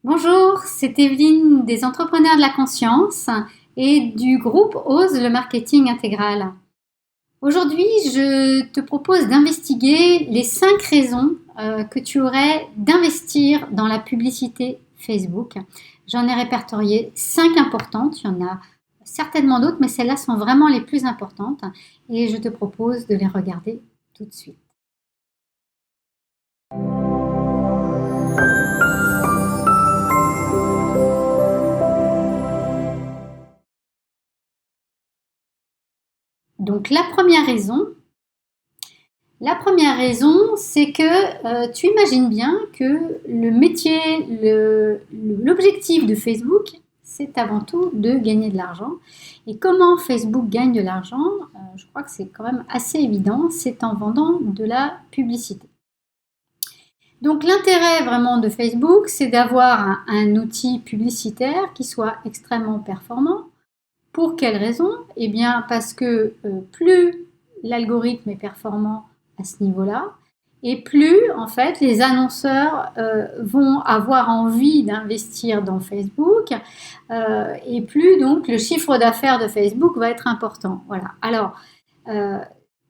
Bonjour, c'est Evelyne des Entrepreneurs de la Conscience et du groupe Ose le marketing intégral. Aujourd'hui, je te propose d'investiguer les 5 raisons que tu aurais d'investir dans la publicité Facebook. J'en ai répertorié 5 importantes, il y en a certainement d'autres, mais celles-là sont vraiment les plus importantes et je te propose de les regarder tout de suite. Donc la première raison, c'est que tu imagines bien que le métier, l'objectif de Facebook, c'est avant tout de gagner de l'argent. Et comment Facebook gagne de l'argent, je crois que c'est quand même assez évident, c'est en vendant de la publicité. Donc l'intérêt vraiment de Facebook, c'est d'avoir un outil publicitaire qui soit extrêmement performant. Pour quelle raison? Eh bien parce que plus l'algorithme est performant à ce niveau-là, et plus en fait les annonceurs vont avoir envie d'investir dans Facebook, et plus donc le chiffre d'affaires de Facebook va être important. Voilà. Alors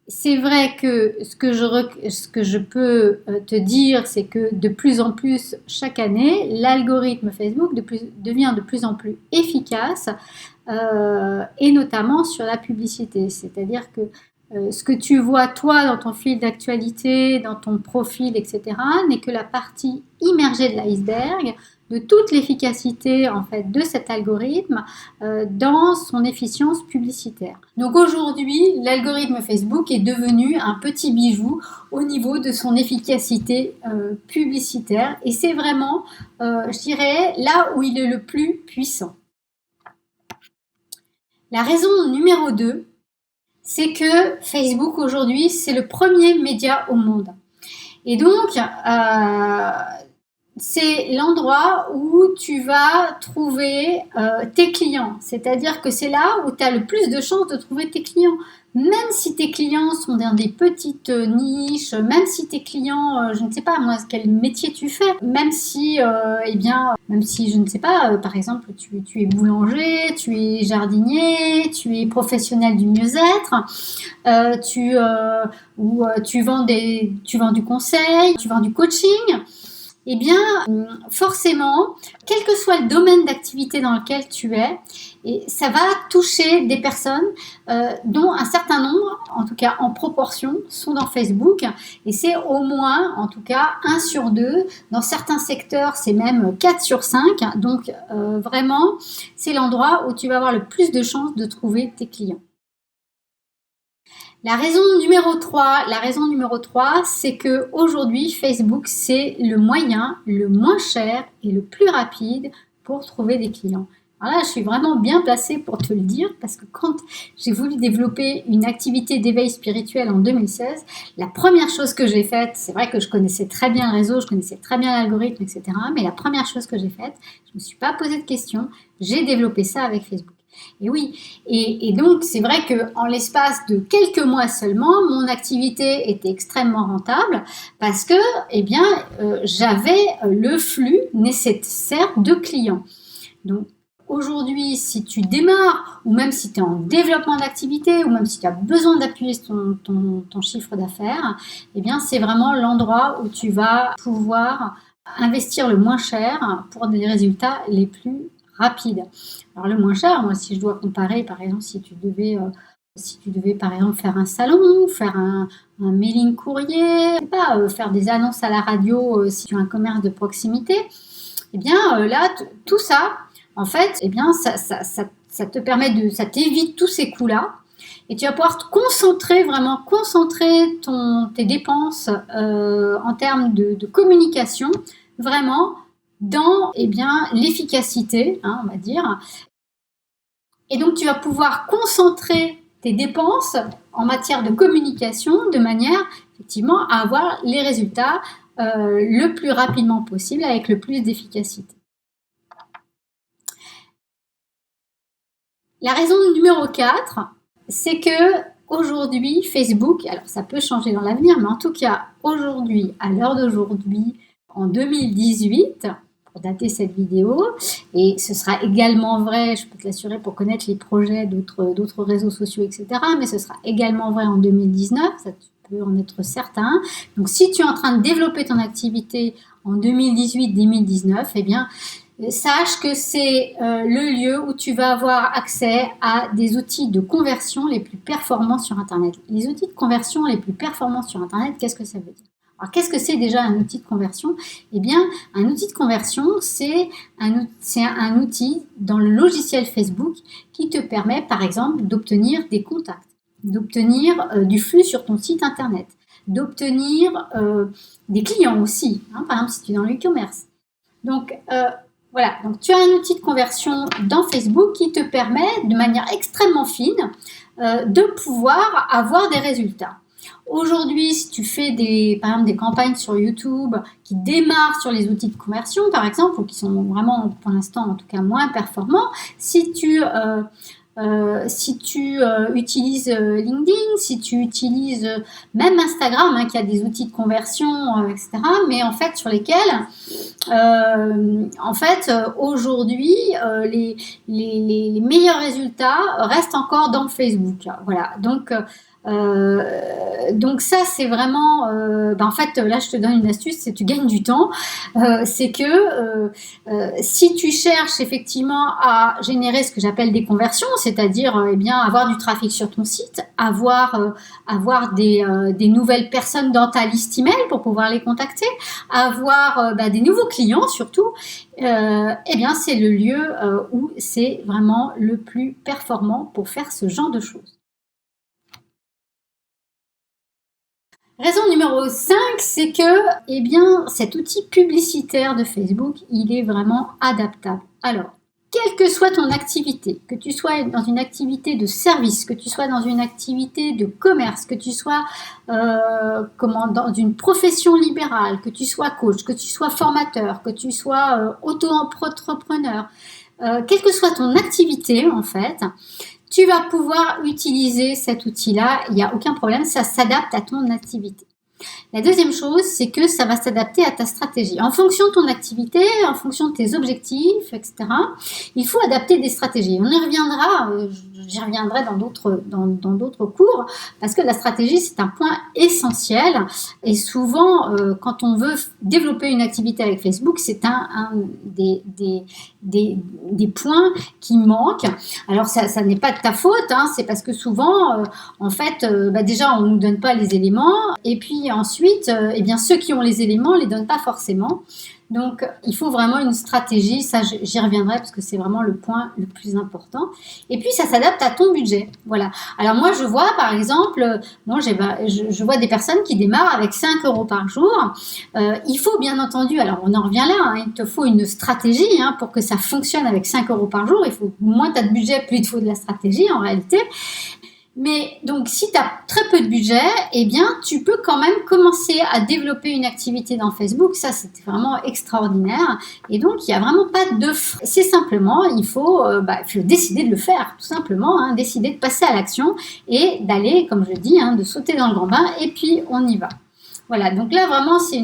c'est vrai que ce que je peux te dire, c'est que de plus en plus chaque année, l'algorithme Facebook devient de plus en plus efficace, et notamment sur la publicité. C'est-à-dire que ce que tu vois toi dans ton fil d'actualité, dans ton profil, etc., n'est que la partie immergée de l'iceberg de toute l'efficacité en fait de cet algorithme dans son efficience publicitaire. Donc aujourd'hui, l'algorithme Facebook est devenu un petit bijou au niveau de son efficacité publicitaire, et c'est vraiment, je dirais, là où il est le plus puissant. La raison numéro 2, c'est que Facebook aujourd'hui, c'est le premier média au monde. Et donc, c'est l'endroit où tu vas trouver tes clients. C'est-à-dire que c'est là où tu as le plus de chances de trouver tes clients. Même si tes clients sont dans des petites niches, même si tes clients, je ne sais pas moi quel métier tu fais, même si, même si je ne sais pas, par exemple tu es boulanger, tu es jardinier, tu es professionnel du mieux-être, tu vends du conseil, tu vends du coaching. Eh bien, forcément, quel que soit le domaine d'activité dans lequel tu es, et ça va toucher des personnes dont un certain nombre, en tout cas en proportion, sont dans Facebook. Et c'est au moins, en tout cas, 1 sur 2. Dans certains secteurs, c'est même 4 sur 5. Donc, vraiment, c'est l'endroit où tu vas avoir le plus de chances de trouver tes clients. La raison numéro 3, c'est que aujourd'hui Facebook, c'est le moyen le moins cher et le plus rapide pour trouver des clients. Alors là, je suis vraiment bien placée pour te le dire, parce que quand j'ai voulu développer une activité d'éveil spirituel en 2016, la première chose que j'ai faite, c'est vrai que je connaissais très bien le réseau, je connaissais très bien l'algorithme, etc. Mais la première chose que j'ai faite, je ne me suis pas posé de questions, j'ai développé ça avec Facebook. Et oui, et donc c'est vrai qu'en l'espace de quelques mois seulement, mon activité était extrêmement rentable parce que j'avais le flux nécessaire de clients. Donc aujourd'hui, si tu démarres, ou même si tu es en développement d'activité, ou même si tu as besoin d'appuyer ton chiffre d'affaires, eh bien c'est vraiment l'endroit où tu vas pouvoir investir le moins cher pour des résultats les plus rapide. Alors le moins cher, moi si je dois comparer, par exemple, si tu devais par exemple faire un salon, faire un mailing courrier, faire des annonces à la radio si tu as un commerce de proximité, eh bien là tout ça, en fait, eh bien ça te permet ça t'évite tous ces coûts-là. Et tu vas pouvoir te concentrer tes dépenses en termes de communication, vraiment dans l'efficacité, on va dire. Et donc, tu vas pouvoir concentrer tes dépenses en matière de communication de manière, effectivement, à avoir les résultats le plus rapidement possible avec le plus d'efficacité. La raison numéro 4, c'est que aujourd'hui, Facebook, alors ça peut changer dans l'avenir, mais en tout cas, aujourd'hui, à l'heure d'aujourd'hui, en 2018, pour dater cette vidéo. Et ce sera également vrai, je peux te l'assurer, pour connaître les projets d'autres réseaux sociaux, etc. Mais ce sera également vrai en 2019, ça tu peux en être certain. Donc si tu es en train de développer ton activité en 2018-2019, eh bien, sache que c'est le lieu où tu vas avoir accès à des outils de conversion les plus performants sur Internet. Les outils de conversion les plus performants sur Internet, qu'est-ce que ça veut dire? Alors, qu'est-ce que c'est déjà un outil de conversion? Eh bien, un outil de conversion, c'est un outil dans le logiciel Facebook qui te permet, par exemple, d'obtenir des contacts, d'obtenir du flux sur ton site Internet, d'obtenir des clients aussi, hein, par exemple, si tu es dans le e-commerce. Donc, voilà, donc tu as un outil de conversion dans Facebook qui te permet de manière extrêmement fine de pouvoir avoir des résultats. Aujourd'hui, si tu fais par exemple des campagnes sur YouTube qui démarrent sur les outils de conversion, par exemple, ou qui sont vraiment pour l'instant en tout cas moins performants, si tu utilises LinkedIn, si tu utilises même Instagram, hein, qui a des outils de conversion, etc., mais en fait sur lesquels, aujourd'hui, les meilleurs résultats restent encore dans Facebook. Voilà, donc ça c'est vraiment en fait là je te donne une astuce, c'est tu gagnes du temps, c'est que si tu cherches effectivement à générer ce que j'appelle des conversions, c'est-à-dire eh bien avoir du trafic sur ton site, avoir des nouvelles personnes dans ta liste email pour pouvoir les contacter, avoir des nouveaux clients surtout, eh bien c'est le lieu où c'est vraiment le plus performant pour faire ce genre de choses. Raison numéro 5, c'est que eh bien, cet outil publicitaire de Facebook, il est vraiment adaptable. Alors, quelle que soit ton activité, que tu sois dans une activité de service, que tu sois dans une activité de commerce, que tu sois dans une profession libérale, que tu sois coach, que tu sois formateur, que tu sois auto-entrepreneur, quelle que soit ton activité en fait, tu vas pouvoir utiliser cet outil-là, il n'y a aucun problème, ça s'adapte à ton activité. La deuxième chose, c'est que ça va s'adapter à ta stratégie. En fonction de ton activité, en fonction de tes objectifs, etc., il faut adapter des stratégies. On y reviendra, j'y reviendrai dans d'autres cours, parce que la stratégie, c'est un point essentiel. Et souvent, quand on veut développer une activité avec Facebook, c'est un des points qui manquent. Alors, ça n'est pas de ta faute, hein, c'est parce que souvent, en fait, déjà, on ne nous donne pas les éléments. Et puis ensuite, eh bien, ceux qui ont les éléments ne les donnent pas forcément. Donc, il faut vraiment une stratégie. Ça, j'y reviendrai parce que c'est vraiment le point le plus important. Et puis, ça s'adapte à ton budget. Voilà. Alors, moi, je vois, par exemple, je vois des personnes qui démarrent avec 5 euros par jour. Il faut, bien entendu, alors on en revient là, hein, il te faut une stratégie hein, pour que ça fonctionne avec 5 euros par jour. Moins tu as de budget, plus il te faut de la stratégie, en réalité. Mais donc, si tu as très peu de budget, eh bien, tu peux quand même commencer à développer une activité dans Facebook. Ça, c'était vraiment extraordinaire. Et donc, il n'y a vraiment pas de frais. C'est simplement, il faut décider de le faire, tout simplement, hein, décider de passer à l'action et d'aller, comme je dis, hein, de sauter dans le grand bain et puis on y va. Voilà, donc là vraiment c'est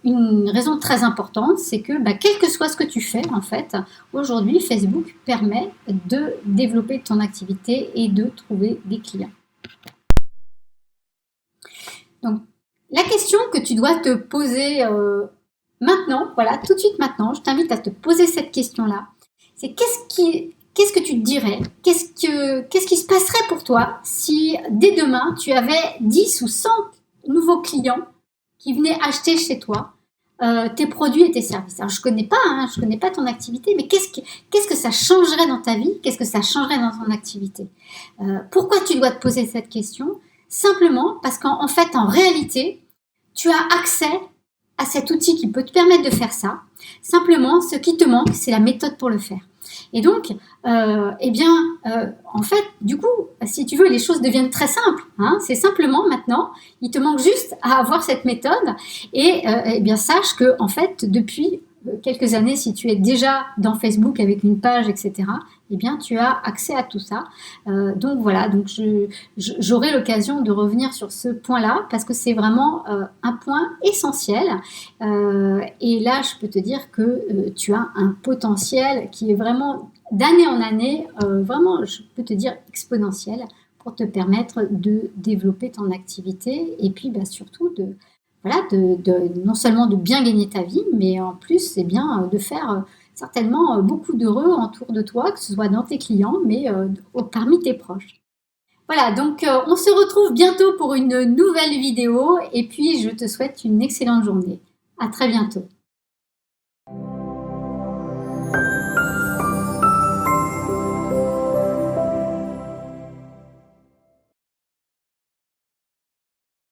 une raison très importante, c'est que quel que soit ce que tu fais en fait, aujourd'hui Facebook permet de développer ton activité et de trouver des clients. Donc la question que tu dois te poser maintenant, voilà, tout de suite maintenant, je t'invite à te poser cette question-là, c'est qu'est-ce que tu te dirais? Qu'est-ce qui se passerait pour toi si dès demain tu avais 10 ou 100 nouveaux clients qui venaient acheter chez toi tes produits et tes services. Alors je connais pas ton activité, mais qu'est-ce que ça changerait dans ta vie? Qu'est-ce que ça changerait dans ton activité? Pourquoi tu dois te poser cette question? Simplement parce qu'en fait, en réalité, tu as accès à cet outil qui peut te permettre de faire ça. Simplement, ce qui te manque, c'est la méthode pour le faire. Et donc, en fait, du coup, si tu veux, les choses deviennent très simples. Hein, c'est simplement maintenant, il te manque juste à avoir cette méthode et sache que, en fait, depuis quelques années, si tu es déjà dans Facebook avec une page, etc., eh bien, tu as accès à tout ça. Donc voilà, donc j'aurai l'occasion de revenir sur ce point-là parce que c'est vraiment un point essentiel. Et là, je peux te dire que tu as un potentiel qui est vraiment d'année en année, vraiment, je peux te dire exponentiel pour te permettre de développer ton activité et puis surtout voilà, non seulement de bien gagner ta vie, mais en plus, c'est bien de faire certainement beaucoup d'heureux autour de toi, que ce soit dans tes clients, mais parmi tes proches. Voilà, donc on se retrouve bientôt pour une nouvelle vidéo et puis je te souhaite une excellente journée. À très bientôt.